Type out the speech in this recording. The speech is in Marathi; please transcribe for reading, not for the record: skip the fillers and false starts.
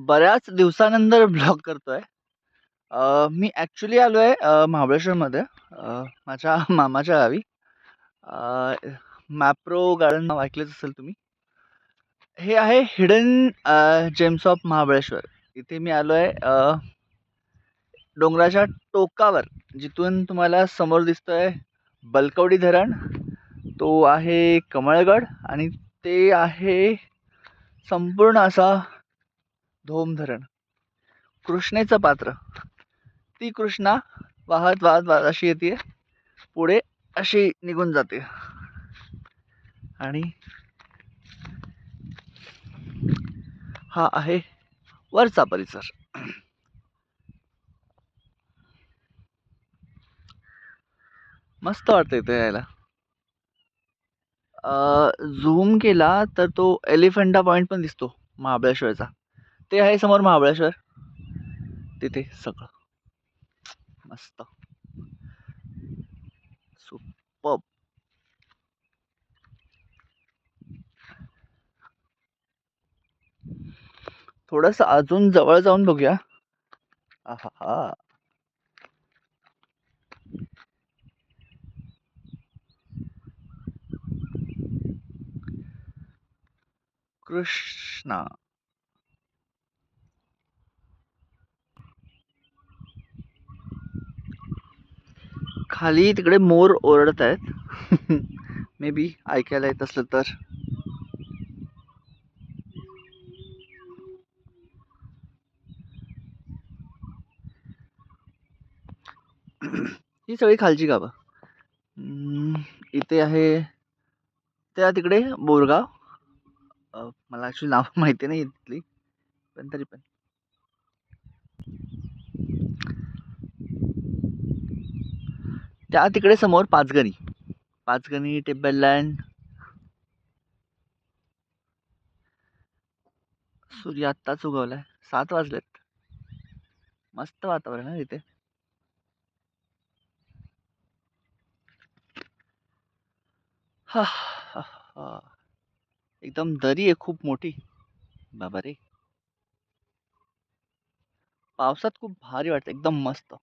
बऱ्याच दिवसानंतर ब्लॉग करतोय. मी ॲक्चुअली आलोय महाबळेश्वरमध्ये माझ्या मामाच्या गावी. मॅप्रो गार्डन नाव ऐकलंच असेल तुम्ही. हे आहे हिडन जेम्स ऑफ महाबळेश्वर. इथे मी आलोय डोंगराच्या टोकावर, जिथून तुम्हाला समोर दिसतोय बलकवडी धरण. तो आहे कमळगड आणि ते आहे संपूर्ण असा धोम धरण. कृष्णेचं पात्र. ती कृष्णा वाहत वाहत वाहत अशी येते, पुढे अशी निघून जाते. आणि हा आहे वरचा परिसर. मस्त वाटतं इथे यायला. झूम केला तर तो एलिफंटा पॉइंट पण दिसतो महाबळेश्वरचा. ते आहे समोर महाबळेश्वर. तिथे सगळं मस्त सुपर्ब. थोडस अजून जवळ जाऊन बघूया. आहा, कृष्णा. खाली तिकडे मोर ओरडत आहेत. मे बी ऐकायला येत असलं तर. ही सगळी खालची गावं. इथे आहे त्या तिकडे बोरगाव. मला ॲक्च्युली नाव माहिती नाही तिथली, पण तरी पण. त्या तिकडे समोर पाचगणी. पाचगणी टेबललँड. सूर्य आत्ताच उगवलाय, 7 वाजलेत. मस्त वातावरण आहे इथे. हा, हा, हा. एकदम दरी आहे खूप मोठी. बाबा रे. पावसात खूप भारी वाटतं, एकदम मस्त.